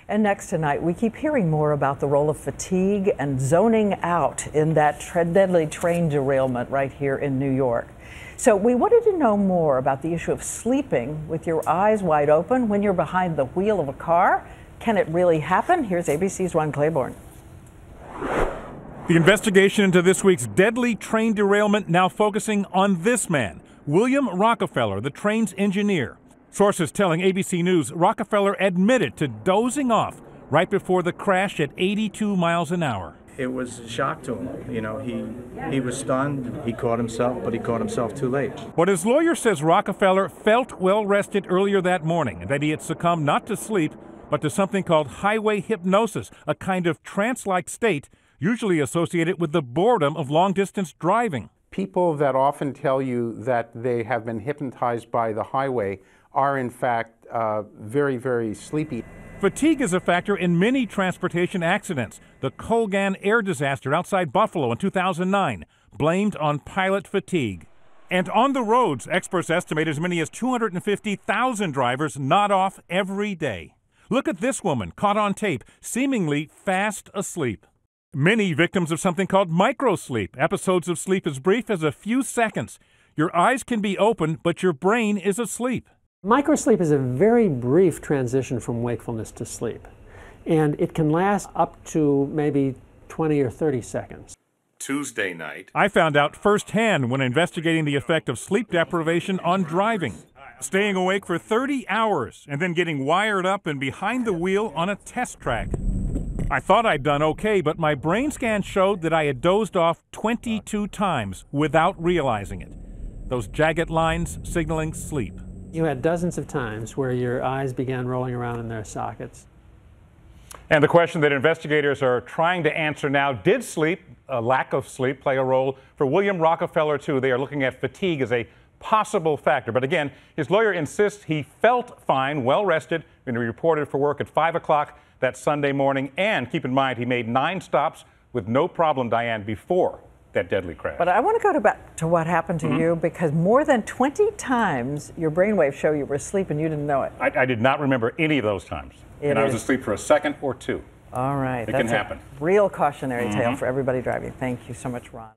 And next tonight, we keep hearing more about the role of fatigue and zoning out in that deadly train derailment right here in New York. So we wanted to know more about the issue of sleeping with your eyes wide open when you're behind the wheel of a car. Can it really happen? Here's ABC's Ron Claiborne. The investigation into this week's deadly train derailment now focusing on this man, William Rockefeller, the train's engineer. Sources telling ABC News Rockefeller admitted to dozing off right before the crash at 82 miles an hour. It was a shock to him. You know, he was stunned. He caught himself, but he caught himself too late. But his lawyer says Rockefeller felt well rested earlier that morning and that he had succumbed not to sleep, but to something called highway hypnosis, a kind of trance-like state usually associated with the boredom of long-distance driving. People that often tell you that they have been hypnotized by the highway are in fact very, very sleepy. Fatigue is a factor in many transportation accidents. The Colgan air disaster outside Buffalo in 2009 blamed on pilot fatigue. And on the roads, experts estimate as many as 250,000 drivers nod off every day. Look at this woman caught on tape, seemingly fast asleep. Many victims of something called microsleep, episodes of sleep as brief as a few seconds. Your eyes can be open, but your brain is asleep. Microsleep is a very brief transition from wakefulness to sleep, and it can last up to maybe 20 or 30 seconds. Tuesday night, I found out firsthand when investigating the effect of sleep deprivation on driving. Staying awake for 30 hours and then getting wired up and behind the wheel on a test track. I thought I'd done okay, but my brain scan showed that I had dozed off 22 times without realizing it. Those jagged lines signaling sleep. You had dozens of times where your eyes began rolling around in their sockets. And the question that investigators are trying to answer now, did sleep, a lack of sleep, play a role for William Rockefeller too? They are looking at fatigue as a possible factor. But again, his lawyer insists he felt fine, well rested, when he reported for work at 5 o'clock that Sunday morning. And keep in mind, he made 9 stops with no problem, Diane, before that deadly crash. But I want to go back to what happened to you, because more than 20 times your brainwaves show you were asleep and you didn't know it. I did not remember any of those times. I was asleep for a second or two. All right. It can happen. Real cautionary tale for everybody driving. Thank you so much, Ron.